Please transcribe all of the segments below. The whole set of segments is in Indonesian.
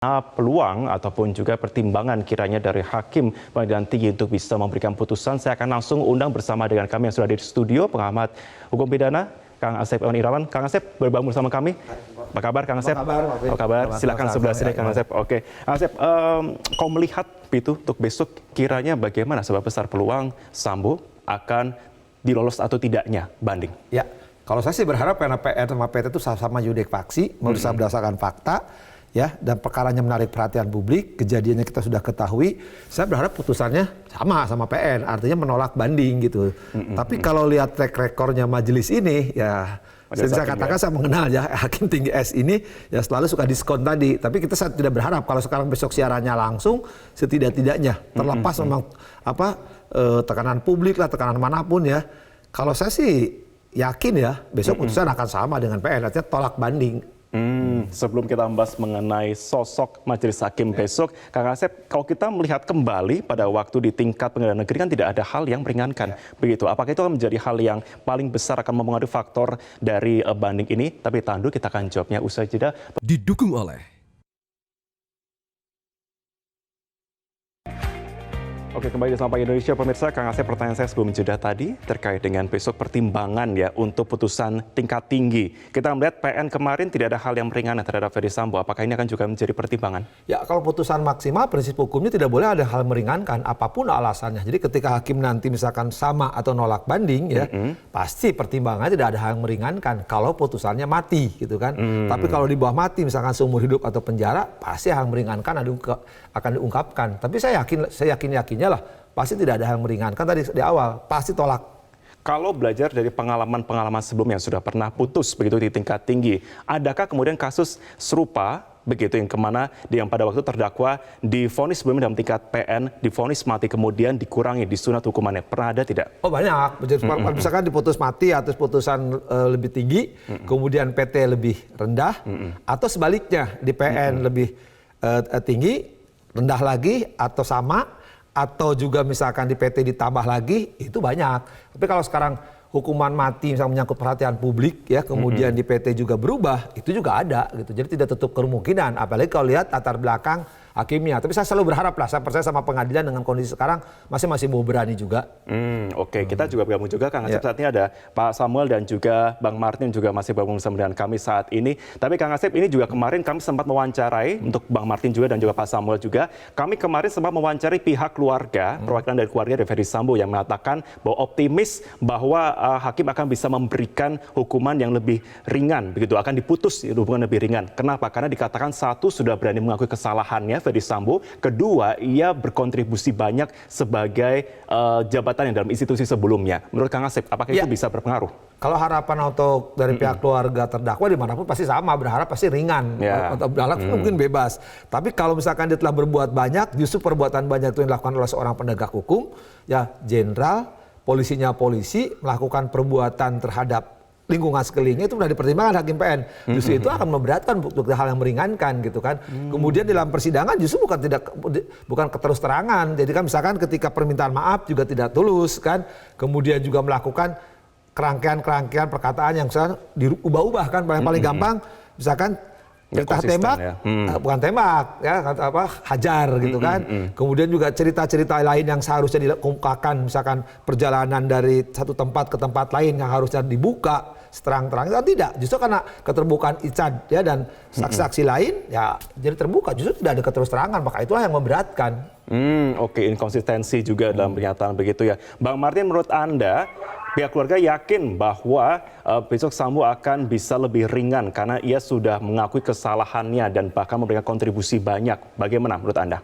Peluang ataupun juga pertimbangan kiranya dari Hakim Pengadilan Tinggi untuk bisa memberikan putusan. Saya akan langsung undang bersama dengan kami yang sudah di studio, pengamat hukum pidana, Kang Asep Iwan Irawan. Kang Asep, bergabung bersama kami. Apa kabar, Kang Asep? Apa kabar? Silakan sebelah sini, Kang Asep. Oke, Kang Asep, kau melihat itu untuk besok kiranya bagaimana sebab besar peluang Sambo akan dilolos atau tidaknya banding? Ya, kalau saya sih berharap karena PN sama PT itu sama yudek faksi, bisa berdasarkan fakta, ya, dan perkaranya menarik perhatian publik, kejadiannya kita sudah ketahui. Saya berharap putusannya sama PN, artinya menolak banding gitu. Tapi kalau lihat track recordnya majelis ini, ya saya katakan saya mengenal ya Hakim Tinggi S ini ya selalu suka diskon tadi. Tapi kita tidak berharap kalau sekarang besok siarannya langsung, setidak-tidaknya terlepas memang tekanan publik lah, tekanan manapun ya. Kalau saya sih yakin ya besok putusan akan sama dengan PN, artinya tolak banding. Sebelum kita membahas mengenai sosok majelis hakim besok, Kang Asep, kalau kita melihat kembali pada waktu di tingkat pengadilan negeri kan tidak ada hal yang meringankan, begitu. Apakah itu akan menjadi hal yang paling besar akan mempengaruhi faktor dari banding ini? Tapi tahan dulu, kita akan jawabnya usai jeda. Didukung oleh Oke, kembali bersama Pagi Indonesia, pemirsa. Kang Asep, pertanyaan saya sebelum jeda tadi terkait dengan besok pertimbangan ya untuk putusan tingkat tinggi. Kita melihat PN kemarin tidak ada hal yang meringankan terhadap Ferdy Sambo. Apakah ini akan juga menjadi pertimbangan? Ya, kalau putusan maksimal, prinsip hukumnya tidak boleh ada hal meringankan apapun alasannya. Jadi ketika hakim nanti misalkan sama atau nolak banding ya, pasti pertimbangannya tidak ada hal yang meringankan kalau putusannya mati gitu kan. Tapi kalau di bawah mati misalkan seumur hidup atau penjara, pasti hal yang meringankan akan diungkapkan. Tapi saya yakinnya lah pasti tidak ada hal yang meringankan tadi di awal, pasti tolak. Kalau belajar dari pengalaman-pengalaman sebelumnya yang sudah pernah putus begitu di tingkat tinggi, adakah kemudian kasus serupa begitu yang pada waktu terdakwa divonis sebelumnya dalam tingkat PN, divonis mati kemudian dikurangi disunat hukumannya, pernah ada tidak? Oh banyak, misalkan diputus mati atau putusan lebih tinggi, kemudian PT lebih rendah, atau sebaliknya di PN lebih tinggi, rendah lagi atau sama, atau juga misalkan di PT ditambah lagi, itu banyak. Tapi kalau sekarang hukuman mati misalnya menyangkut perhatian publik ya, kemudian di PT juga berubah, itu juga ada gitu. Jadi tidak tutup kemungkinan, apalagi kalau lihat latar belakang hakimnya. Tapi saya selalu berharap lah, saya percaya sama pengadilan dengan kondisi sekarang masih mau berani juga. Oke, kita juga bergabung juga, Kang Asep. Saat ini ada Pak Samuel dan juga Bang Martin juga masih bergabung bersama dengan kami saat ini. Tapi Kang Asep, ini juga kemarin kami sempat mewawancarai untuk Bang Martin juga dan juga Pak Samuel juga. Kami kemarin sempat mewawancarai pihak keluarga, perwakilan dari keluarga dari Ferdy Sambo yang mengatakan bahwa optimis bahwa hakim akan bisa memberikan hukuman yang lebih ringan, begitu, akan diputus hubungan lebih ringan. Kenapa? Karena dikatakan satu, sudah berani mengakui kesalahannya Ferdy Sambo, kedua, ia berkontribusi banyak sebagai jabatan yang dalam institusi sebelumnya. Menurut Kang Asep, apakah itu bisa berpengaruh? Kalau harapan untuk dari pihak keluarga terdakwa dimanapun pasti sama, berharap pasti ringan, atau mungkin bebas. Tapi kalau misalkan dia telah berbuat banyak, justru perbuatan banyak itu yang dilakukan oleh seorang penegak hukum, ya jenderal, polisinya polisi, melakukan perbuatan terhadap lingkungan sekelilingnya, itu sudah dipertimbangkan hakim PN. Justru itu akan memberatkan untuk hal yang meringankan gitu kan. Kemudian dalam persidangan justru bukan keterus terangan. Jadi kan misalkan ketika permintaan maaf juga tidak tulus kan. Kemudian juga melakukan kerangkaian perkataan yang misalkan diubah-ubah kan, paling gampang misalkan cerita tembak, bukan tembak, ya hajar gitu kan. Kemudian juga cerita-cerita lain yang seharusnya dikemukakan, misalkan perjalanan dari satu tempat ke tempat lain yang harusnya dibuka seterang-terangnya, tidak. Justru karena keterbukaan Ican ya dan saksi-saksi lain, ya jadi terbuka. Justru tidak ada keterus-terangan, maka itulah yang memberatkan. Oke, inkonsistensi juga dalam pernyataan begitu ya. Bang Martin, menurut Anda, pihak keluarga yakin bahwa besok Sambo akan bisa lebih ringan karena ia sudah mengakui kesalahannya dan bahkan memberikan kontribusi banyak. Bagaimana menurut Anda?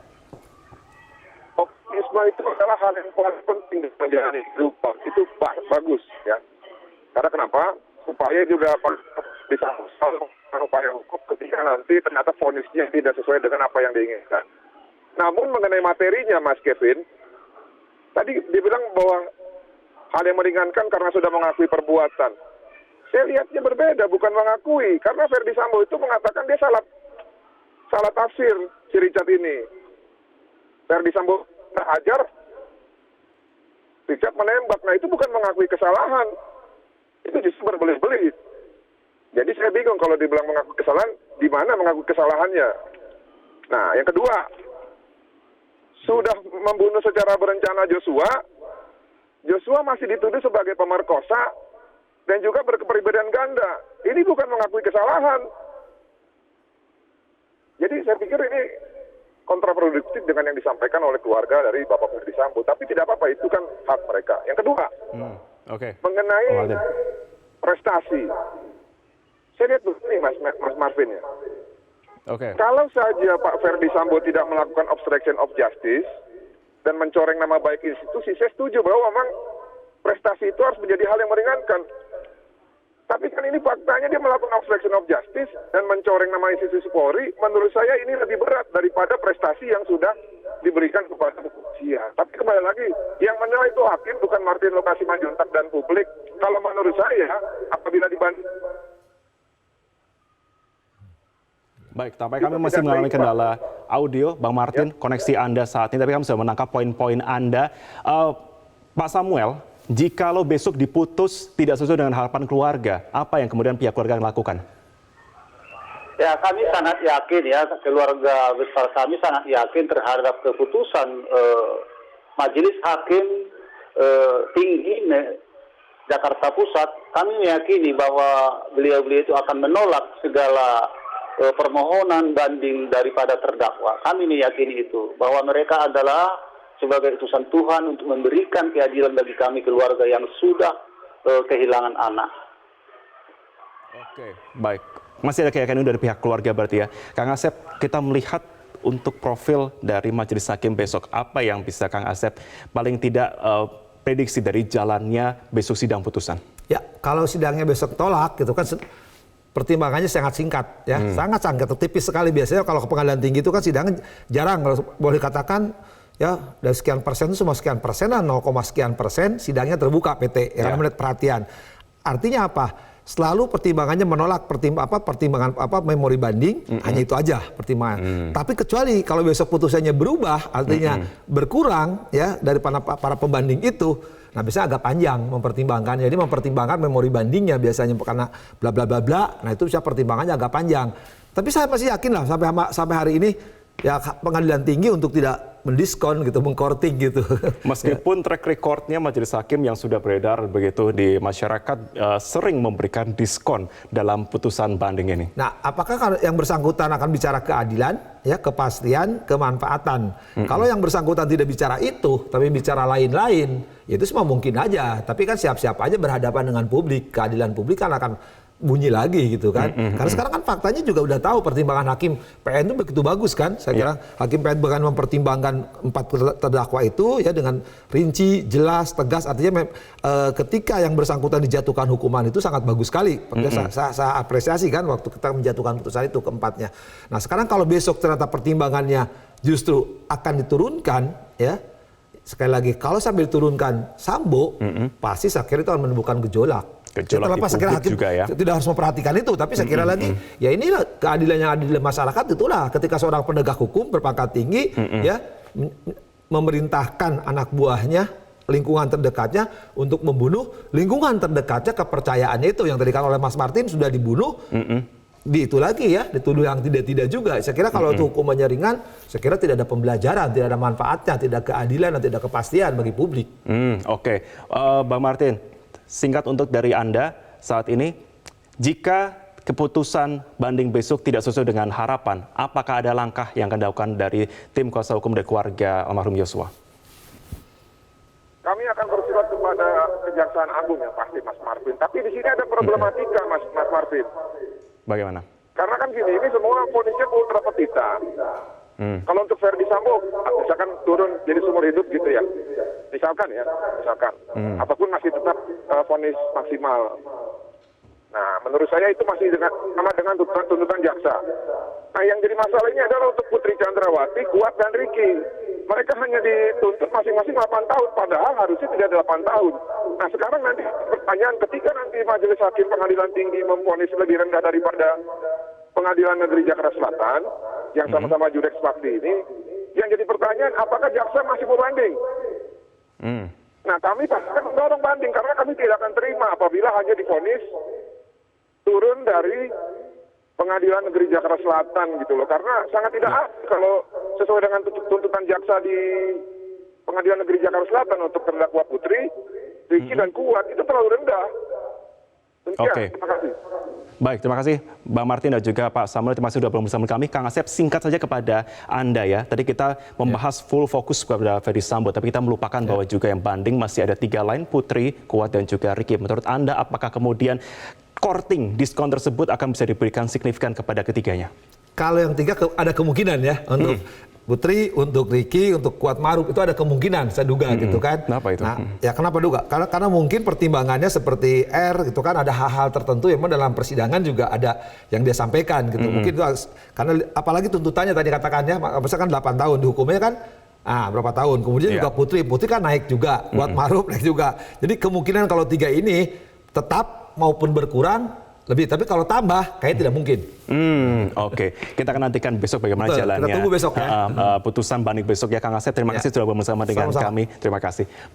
Optimisme itu adalah hal yang paling penting menjalani hidup. Itu bagus ya. Karena kenapa? Supaya juga bisa melakukan upaya hukum ketika nanti ternyata vonisnya tidak sesuai dengan apa yang diinginkan. Namun mengenai materinya, Mas Kevin, tadi dibilang bahwa hal yang meringankan karena sudah mengakui perbuatan. Saya lihatnya berbeda, bukan mengakui. Karena Ferdy Sambo itu mengatakan dia salah tafsir si Richard ini. Ferdy Sambo hajar, Richard menembak. Nah itu bukan mengakui kesalahan. Itu justru berbelit-belit. Jadi saya bingung kalau dibilang mengakui kesalahan, di mana mengakui kesalahannya? Nah, yang kedua, sudah membunuh secara berencana Joshua. Joshua masih dituduh sebagai pemerkosa dan juga berkepribadian ganda. Ini bukan mengakui kesalahan. Jadi saya pikir ini kontraproduktif dengan yang disampaikan oleh keluarga dari Bapak Ferdi Sambo. Tapi tidak apa-apa, itu kan hak mereka. Yang kedua, mengenai prestasi. Saya lihat begini Mas Marvin ya. Kalau saja Pak Ferdi Sambo tidak melakukan obstruction of justice dan mencoreng nama baik institusi, saya setuju bahwa memang prestasi itu harus menjadi hal yang meringankan. Tapi kan ini faktanya dia melakukan obstruction of justice dan mencoreng nama institusi Polri. Menurut saya ini lebih berat daripada prestasi yang sudah diberikan kepada kepolisian. Tapi kembali lagi, yang menilai itu hakim bukan Martin Lukah Simanjuntak dan publik. Kalau menurut saya, apabila dibanding... Baik, tampaknya kami masih mengalami kendala audio, Bang Martin, koneksi Anda saat ini, tapi kami sudah menangkap poin-poin Anda. Pak Samuel, jikalau besok diputus tidak sesuai dengan harapan keluarga, apa yang kemudian pihak keluarga akan lakukan? Ya, kami sangat yakin ya, keluarga besar kami sangat yakin terhadap keputusan Majelis Hakim Tinggi Jakarta Pusat. Kami meyakini bahwa beliau-beliau itu akan menolak segala permohonan banding daripada terdakwa. Kami meyakini itu, bahwa mereka adalah sebagai utusan Tuhan untuk memberikan keadilan bagi kami keluarga yang sudah kehilangan anak. Oke, baik. Masih ada keyakinan dari pihak keluarga berarti ya. Kang Asep, kita melihat untuk profil dari Majelis Hakim besok, apa yang bisa Kang Asep paling tidak prediksi dari jalannya besok sidang putusan? Ya, kalau sidangnya besok tolak gitu kan pertimbangannya sangat singkat ya, sangat tipis sekali. Biasanya kalau ke pengadilan tinggi itu kan sidangnya jarang, kalau boleh katakan ya dari sekian persen itu semua sekian persen, 0, sekian persen sidangnya terbuka PT karena melihat perhatian. Artinya apa? Selalu pertimbangannya menolak pertimbangan memori banding, hanya itu aja pertimbangan. Tapi kecuali kalau besok putusannya berubah, artinya berkurang ya dari para pembanding itu, nah biasanya agak panjang mempertimbangkan. Jadi mempertimbangkan memori bandingnya biasanya karena bla bla bla bla. Nah itu bisa pertimbangannya agak panjang. Tapi saya masih yakin lah sampai hari ini ya pengadilan tinggi untuk tidak mendiskon gitu, mengkorting gitu. Meskipun track recordnya Majelis Hakim yang sudah beredar begitu di masyarakat sering memberikan diskon dalam putusan banding ini. Nah, apakah kalau yang bersangkutan akan bicara keadilan, ya kepastian, kemanfaatan? Kalau yang bersangkutan tidak bicara itu, tapi bicara lain-lain, ya itu semua mungkin aja. Tapi kan siap-siap aja berhadapan dengan publik. Keadilan publik kan akan bunyi lagi gitu kan. Karena sekarang kan faktanya juga udah tahu pertimbangan hakim PN itu begitu bagus kan. Saya kira hakim PN bahkan mempertimbangkan 4 terdakwa itu ya dengan rinci, jelas, tegas. Artinya ketika yang bersangkutan dijatuhkan hukuman itu sangat bagus sekali. Saya apresiasi kan waktu kita menjatuhkan putusan itu keempatnya. Nah sekarang kalau besok ternyata pertimbangannya justru akan diturunkan ya. Sekali lagi kalau sambil diturunkan Sambo pasti saya kira itu akan menimbulkan gejolak. Terlepas saya kira hakim juga ya. Tidak harus memperhatikan itu, tapi saya kira lagi ya inilah keadilan yang ada di masyarakat itulah ketika seorang penegak hukum berpangkat tinggi ya memerintahkan anak buahnya, lingkungan terdekatnya untuk membunuh lingkungan terdekatnya, kepercayaannya itu yang tadi kan oleh Mas Martin sudah dibunuh. Di itu lagi ya, dituduh yang tidak juga. Saya kira kalau itu hukumannya ringan, saya kira tidak ada pembelajaran, tidak ada manfaatnya, tidak keadilan dan tidak kepastian bagi publik. Oke. Bang Martin, singkat untuk dari Anda saat ini, jika keputusan banding besok tidak sesuai dengan harapan, apakah ada langkah yang akan dilakukan dari tim kuasa hukum dari keluarga almarhum Yosua? Kami akan bersurat kepada Kejaksaan Agung yang pasti, Mas Marvin. Tapi di sini ada problematika, Mas Marvin. Bagaimana? Karena kan gini, ini semua ponisnya ultra petita. Kalau untuk Ferdi Sambo, misalkan turun jadi seumur hidup gitu ya. Misalkan. Ataupun masih tetap vonis maksimal. Nah, menurut saya itu masih sama dengan tuntutan jaksa. Nah, yang jadi masalah ini adalah untuk Putri Chandrawati, Kuat, dan Riki. Mereka hanya dituntut masing-masing 8 tahun, padahal harusnya tidak 8 tahun. Nah, sekarang nanti pertanyaan, ketika nanti Majelis Hakim Pengadilan Tinggi memvonis lebih rendah daripada Pengadilan Negeri Jakarta Selatan, yang sama-sama Judex Fakti ini, yang jadi pertanyaan, apakah jaksa masih mau banding? Nah, kami pasti akan mendorong banding, karena kami tidak akan terima apabila hanya divonis turun dari Pengadilan Negeri Jakarta Selatan gitu loh, karena sangat tidak adil kalau sesuai dengan tuntutan jaksa di Pengadilan Negeri Jakarta Selatan untuk terdakwa Putri, Ricky dan Kuat itu terlalu rendah. Oke. Terima kasih. Baik, terima kasih Bang Martin dan juga Pak Samuel. Terima kasih sudah bersama kami. Kang Asep, singkat saja kepada Anda ya. Tadi kita membahas full fokus kepada Ferdy Sambo, tapi kita melupakan bahwa juga yang banding masih ada 3 lain, Putri, Kuat, dan juga Ricky. Menurut Anda, apakah kemudian korting diskon tersebut akan bisa diberikan signifikan kepada ketiganya? Kalau yang 3 ada kemungkinan ya untuk Putri, untuk Ricky, untuk Kuat Maruf itu ada kemungkinan saya duga gitu kan. Kenapa itu? Nah, ya kenapa duga? Karena mungkin pertimbangannya seperti R gitu kan, ada hal-hal tertentu yang dalam persidangan juga ada yang dia sampaikan gitu. Mungkin itu karena apalagi tuntutannya tadi katakannya misalkan 8 tahun dihukumnya kan berapa tahun. Kemudian juga Putri kan naik juga, Kuat Maruf naik juga. Jadi kemungkinan kalau 3 ini tetap maupun berkurang lebih, tapi kalau tambah kayak tidak mungkin. Oke. Kita akan nantikan besok bagaimana jalannya. Kita tunggu besok ya. Putusan banding besok ya, Kang Asep. Terima kasih sudah bersama dengan kami. Terima kasih.